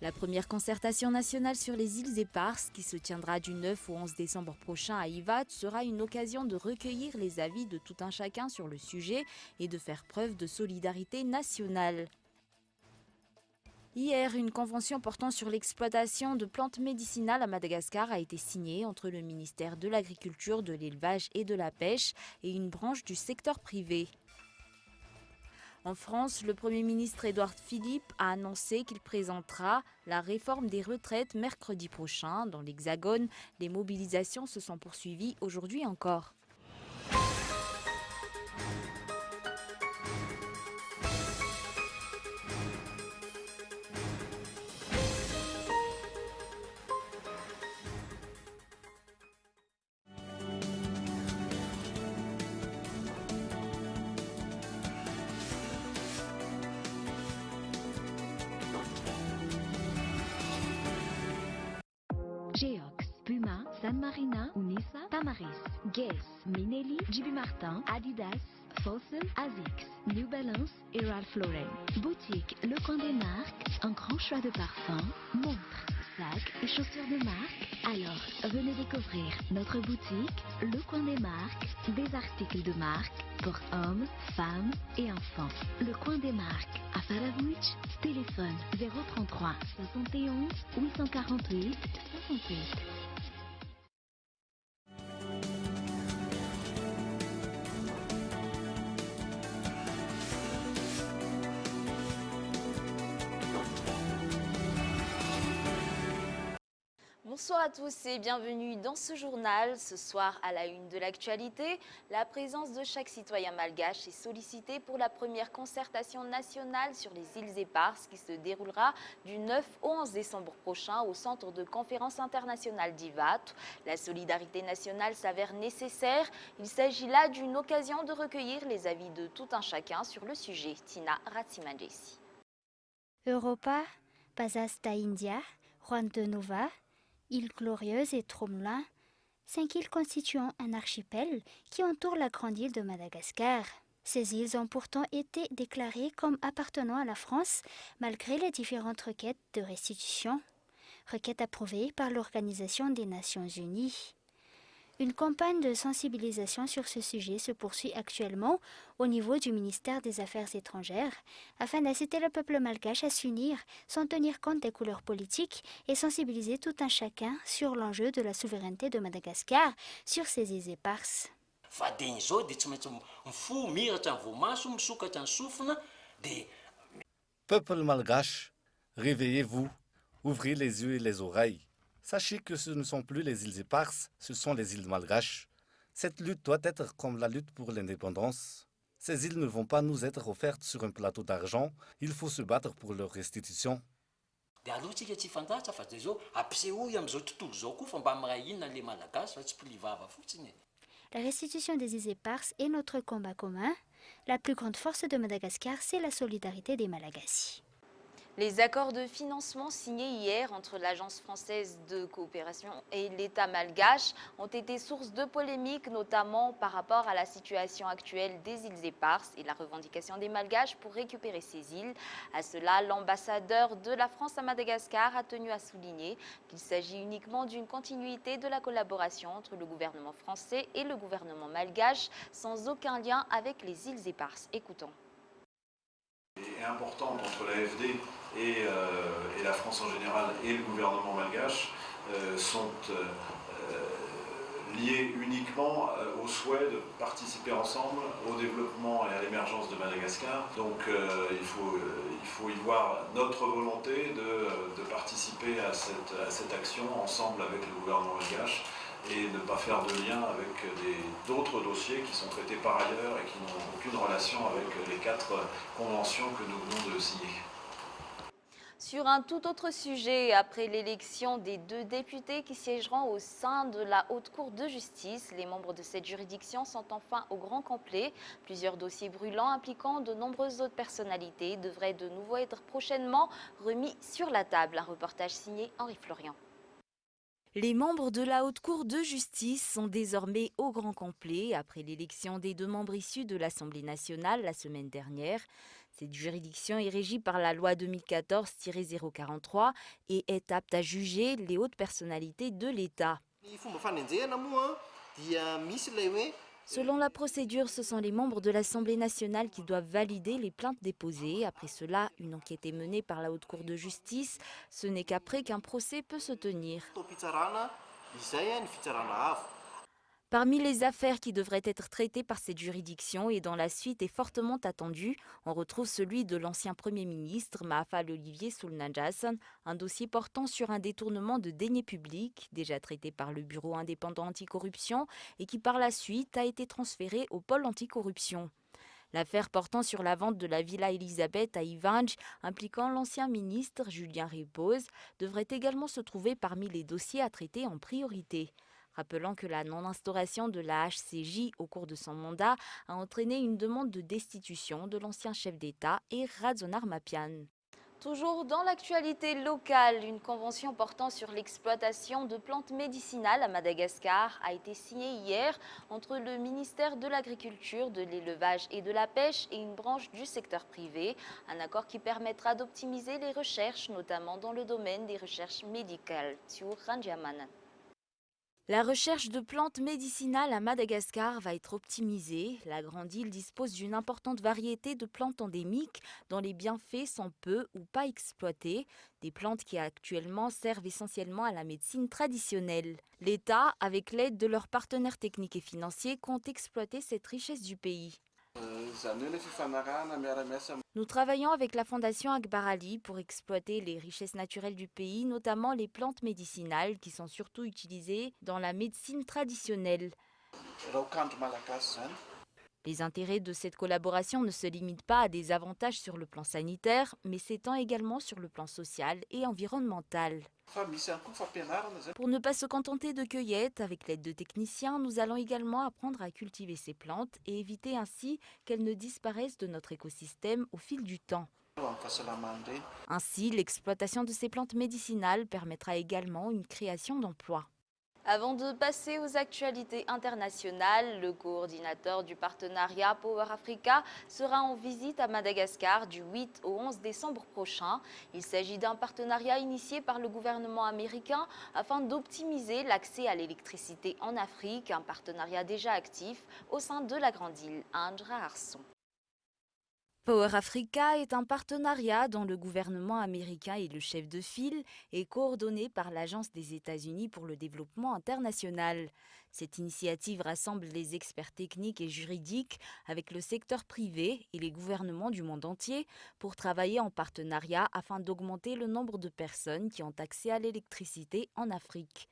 La première concertation nationale sur les îles éparses, qui se tiendra du 9 au 11 décembre prochain à Ivat, sera une occasion de recueillir les avis de tout un chacun sur le sujet et de faire preuve de solidarité nationale. Hier, une convention portant sur l'exploitation de plantes médicinales à Madagascar a été signée entre le ministère de l'Agriculture, de l'Élevage et de la Pêche et une branche du secteur privé. En France, le Premier ministre Édouard Philippe a annoncé qu'il présentera la réforme des retraites mercredi prochain. Dans l'Hexagone, les mobilisations se sont poursuivies aujourd'hui encore. Geox, Puma, San Marina, Unisa, Tamaris, Guess, Minelli, JB Martin, Adidas, Fossen, Asics, New Balance et Ralph Lauren. Boutique Le Coin des Marques, un grand choix de parfums, montres, sacs et chaussures de marque. Alors, venez découvrir notre boutique Le Coin des Marques, des articles de marque pour hommes, femmes et enfants. Le Coin des Marques, à Faravouch, téléphone 033 71 848 68. Bonsoir à tous et bienvenue dans ce journal. Ce soir, à la une de l'actualité, la présence de chaque citoyen malgache est sollicitée pour la première concertation nationale sur les îles éparses qui se déroulera du 9 au 11 décembre prochain au centre de conférence internationale d'Ivat. La solidarité nationale s'avère nécessaire. Il s'agit là d'une occasion de recueillir les avis de tout un chacun sur le sujet. Tina Ratsimandjesi. Europa, Pasasta India, Juan de Nova, Île Glorieuse et Tromelin, 5 îles constituant un archipel qui entoure la grande île de Madagascar. Ces îles ont pourtant été déclarées comme appartenant à la France malgré les différentes requêtes de restitution, requêtes approuvées par l'Organisation des Nations Unies. Une campagne de sensibilisation sur ce sujet se poursuit actuellement au niveau du ministère des Affaires étrangères afin d'inciter le peuple malgache à s'unir sans tenir compte des couleurs politiques et sensibiliser tout un chacun sur l'enjeu de la souveraineté de Madagascar sur ses îles éparses. Peuple malgache, réveillez-vous, ouvrez les yeux et les oreilles. Sachez que ce ne sont plus les îles éparses, ce sont les îles malgaches. Cette lutte doit être comme la lutte pour l'indépendance. Ces îles ne vont pas nous être offertes sur un plateau d'argent, il faut se battre pour leur restitution. La restitution des îles éparses est notre combat commun. La plus grande force de Madagascar, c'est la solidarité des Malagasy. Les accords de financement signés hier entre l'Agence française de coopération et l'État malgache ont été source de polémiques, notamment par rapport à la situation actuelle des îles éparses et la revendication des malgaches pour récupérer ces îles. À cela, l'ambassadeur de la France à Madagascar a tenu à souligner qu'il s'agit uniquement d'une continuité de la collaboration entre le gouvernement français et le gouvernement malgache, sans aucun lien avec les îles éparses. Écoutons. Et importante entre l'AFD et la France en général et le gouvernement malgache sont liées uniquement au souhait de participer ensemble au développement et à l'émergence de Madagascar. Donc il faut y voir notre volonté de participer à cette action ensemble avec le gouvernement malgache et ne pas faire de lien avec d'autres dossiers qui sont traités par ailleurs et qui n'ont aucune relation avec les 4 conventions que nous venons de signer. Sur un tout autre sujet, après l'élection des 2 députés qui siégeront au sein de la Haute Cour de justice, les membres de cette juridiction sont enfin au grand complet. Plusieurs dossiers brûlants impliquant de nombreuses autres personnalités devraient de nouveau être prochainement remis sur la table. Un reportage signé Henri Florian. Les membres de la Haute Cour de justice sont désormais au grand complet après l'élection des 2 membres issus de l'Assemblée nationale la semaine dernière. Cette juridiction est régie par la loi 2014-043 et est apte à juger les hautes personnalités de l'État. Selon la procédure, ce sont les membres de l'Assemblée nationale qui doivent valider les plaintes déposées. Après cela, une enquête est menée par la Haute Cour de justice. Ce n'est qu'après qu'un procès peut se tenir. Parmi les affaires qui devraient être traitées par cette juridiction et dont la suite est fortement attendue, on retrouve celui de l'ancien Premier ministre Mahafal Olivier Soulnadjasan, un dossier portant sur un détournement de deniers publics, déjà traité par le Bureau indépendant anticorruption et qui par la suite a été transféré au pôle anticorruption. L'affaire portant sur la vente de la Villa Elisabeth à Ivange, impliquant l'ancien ministre Julien Repose, devrait également se trouver parmi les dossiers à traiter en priorité. Rappelant que la non-instauration de la HCJ au cours de son mandat a entraîné une demande de destitution de l'ancien chef d'État et Radzonar Mapian. Toujours dans l'actualité locale, une convention portant sur l'exploitation de plantes médicinales à Madagascar a été signée hier entre le ministère de l'Agriculture, de l'Élevage et de la Pêche et une branche du secteur privé. Un accord qui permettra d'optimiser les recherches, notamment dans le domaine des recherches médicales. La recherche de plantes médicinales à Madagascar va être optimisée. La grande île dispose d'une importante variété de plantes endémiques dont les bienfaits sont peu ou pas exploités, des plantes qui actuellement servent essentiellement à la médecine traditionnelle. L'État, avec l'aide de leurs partenaires techniques et financiers, compte exploiter cette richesse du pays. Nous travaillons avec la Fondation Akbar Ali pour exploiter les richesses naturelles du pays, notamment les plantes médicinales qui sont surtout utilisées dans la médecine traditionnelle. Les intérêts de cette collaboration ne se limitent pas à des avantages sur le plan sanitaire, mais s'étendent également sur le plan social et environnemental. Pour ne pas se contenter de cueillettes, avec l'aide de techniciens, nous allons également apprendre à cultiver ces plantes et éviter ainsi qu'elles ne disparaissent de notre écosystème au fil du temps. Ainsi, l'exploitation de ces plantes médicinales permettra également une création d'emplois. Avant de passer aux actualités internationales, le coordinateur du partenariat Power Africa sera en visite à Madagascar du 8 au 11 décembre prochain. Il s'agit d'un partenariat initié par le gouvernement américain afin d'optimiser l'accès à l'électricité en Afrique, un partenariat déjà actif au sein de la grande île Andra Arson. Power Africa est un partenariat dont le gouvernement américain est le chef de file et coordonné par l'Agence des États-Unis pour le développement international. Cette initiative rassemble les experts techniques et juridiques avec le secteur privé et les gouvernements du monde entier pour travailler en partenariat afin d'augmenter le nombre de personnes qui ont accès à l'électricité en Afrique.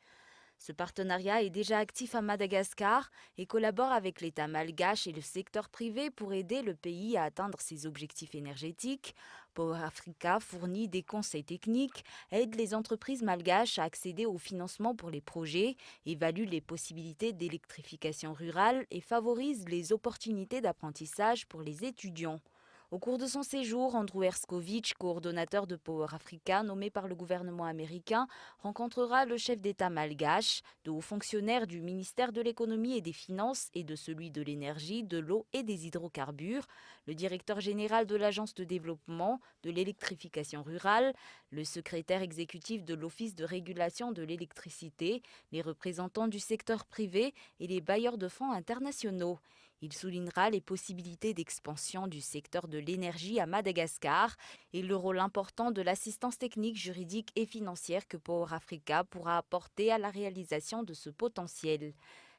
Ce partenariat est déjà actif à Madagascar et collabore avec l'État malgache et le secteur privé pour aider le pays à atteindre ses objectifs énergétiques. Power Africa fournit des conseils techniques, aide les entreprises malgaches à accéder au financement pour les projets, évalue les possibilités d'électrification rurale et favorise les opportunités d'apprentissage pour les étudiants. Au cours de son séjour, Andrew Herskovich, coordonnateur de Power Africa nommé par le gouvernement américain, rencontrera le chef d'État malgache, de hauts fonctionnaires du ministère de l'économie et des finances et de celui de l'énergie, de l'eau et des hydrocarbures, le directeur général de l'Agence de développement de l'électrification rurale, le secrétaire exécutif de l'Office de régulation de l'électricité, les représentants du secteur privé et les bailleurs de fonds internationaux. Il soulignera les possibilités d'expansion du secteur de l'énergie à Madagascar et le rôle important de l'assistance technique, juridique et financière que Power Africa pourra apporter à la réalisation de ce potentiel.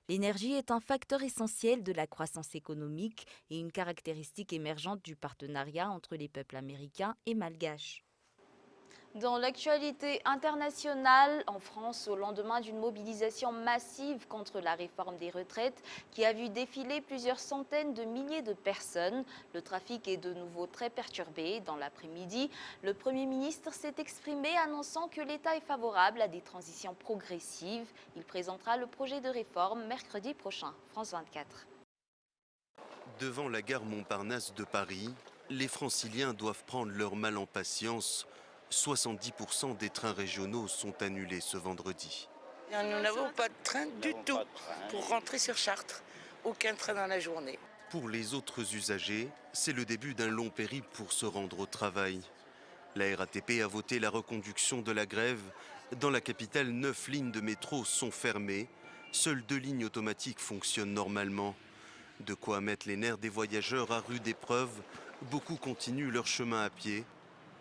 L'énergie est un facteur essentiel de la croissance économique et une caractéristique émergente du partenariat entre les peuples américains et malgaches. Dans l'actualité internationale, en France, au lendemain d'une mobilisation massive contre la réforme des retraites qui a vu défiler plusieurs centaines de milliers de personnes, le trafic est de nouveau très perturbé. Dans l'après-midi, le Premier ministre s'est exprimé annonçant que l'État est favorable à des transitions progressives. Il présentera le projet de réforme mercredi prochain. France 24. Devant la gare Montparnasse de Paris, les Franciliens doivent prendre leur mal en patience. 70% des trains régionaux sont annulés ce vendredi. Nous n'avons pas de train du tout pour rentrer sur Chartres. Aucun train dans la journée. Pour les autres usagers, c'est le début d'un long périple pour se rendre au travail. La RATP a voté la reconduction de la grève. Dans la capitale, 9 lignes de métro sont fermées. Seules 2 lignes automatiques fonctionnent normalement. De quoi mettre les nerfs des voyageurs à rude épreuve. Beaucoup continuent leur chemin à pied.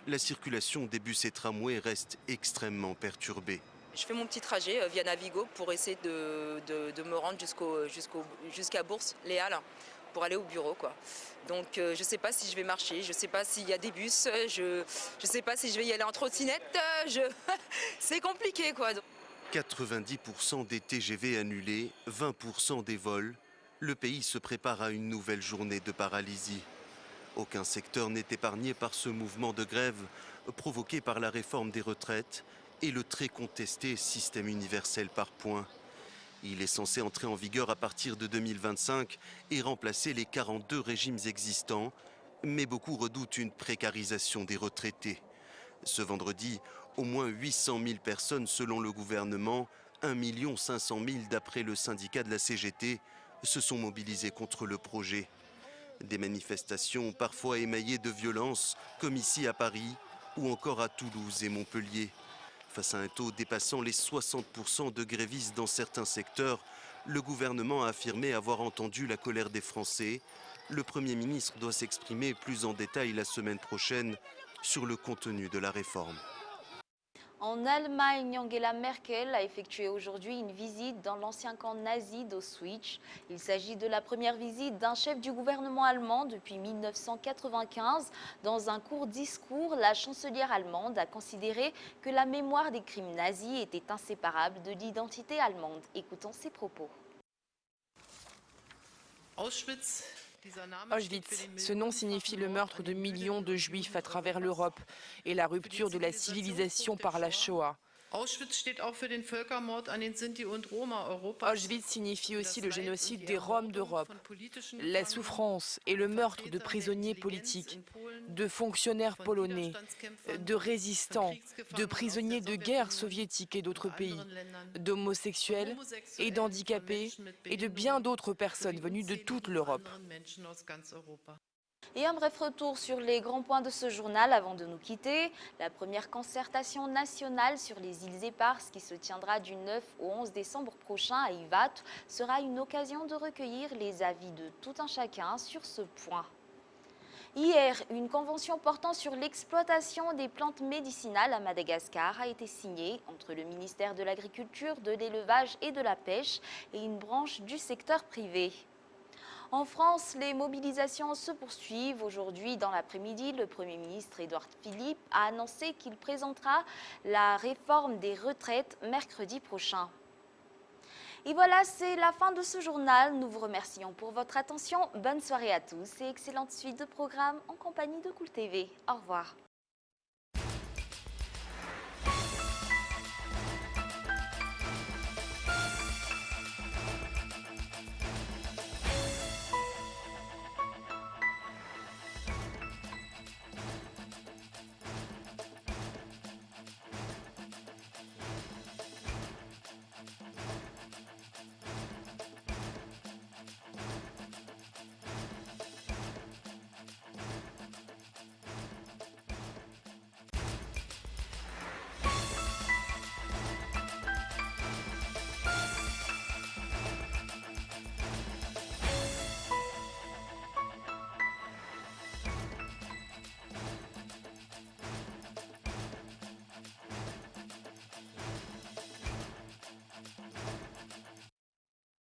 La circulation des bus et tramways reste extrêmement perturbée. Je fais mon petit trajet via Navigo pour essayer de me rendre jusqu'à Bourse, les Halles, pour aller au bureau, quoi. Donc je ne sais pas si je vais marcher, je ne sais pas s'il y a des bus, je ne sais pas si je vais y aller en trottinette, c'est compliqué, quoi. 90% des TGV annulés, 20% des vols. Le pays se prépare à une nouvelle journée de paralysie. Aucun secteur n'est épargné par ce mouvement de grève provoqué par la réforme des retraites et le très contesté système universel par points. Il est censé entrer en vigueur à partir de 2025 et remplacer les 42 régimes existants, mais beaucoup redoutent une précarisation des retraités. Ce vendredi, au moins 800 000 personnes selon le gouvernement, 1 500 000 d'après le syndicat de la CGT, se sont mobilisés contre le projet. Des manifestations parfois émaillées de violence, comme ici à Paris ou encore à Toulouse et Montpellier. Face à un taux dépassant les 60% de grévistes dans certains secteurs, le gouvernement a affirmé avoir entendu la colère des Français. Le Premier ministre doit s'exprimer plus en détail la semaine prochaine sur le contenu de la réforme. En Allemagne, Angela Merkel a effectué aujourd'hui une visite dans l'ancien camp nazi d'Auschwitz. Il s'agit de la première visite d'un chef du gouvernement allemand depuis 1995. Dans un court discours, la chancelière allemande a considéré que la mémoire des crimes nazis était inséparable de l'identité allemande. Écoutons ses propos. Auschwitz, ce nom signifie le meurtre de millions de juifs à travers l'Europe et la rupture de la civilisation par la Shoah. Auschwitz signifie aussi le génocide des Roms d'Europe, la souffrance et le meurtre de prisonniers politiques, de fonctionnaires polonais, de résistants, de prisonniers de guerre soviétiques et d'autres pays, d'homosexuels et d'handicapés et de bien d'autres personnes venues de toute l'Europe. Et un bref retour sur les grands points de ce journal avant de nous quitter. La première concertation nationale sur les îles Éparses qui se tiendra du 9 au 11 décembre prochain à Ivat sera une occasion de recueillir les avis de tout un chacun sur ce point. Hier, une convention portant sur l'exploitation des plantes médicinales à Madagascar a été signée entre le ministère de l'Agriculture, de l'Élevage et de la Pêche et une branche du secteur privé. En France, les mobilisations se poursuivent. Aujourd'hui, dans l'après-midi, le Premier ministre Édouard Philippe a annoncé qu'il présentera la réforme des retraites mercredi prochain. Et voilà, c'est la fin de ce journal. Nous vous remercions pour votre attention. Bonne soirée à tous et excellente suite de programmes en compagnie de Cool TV. Au revoir.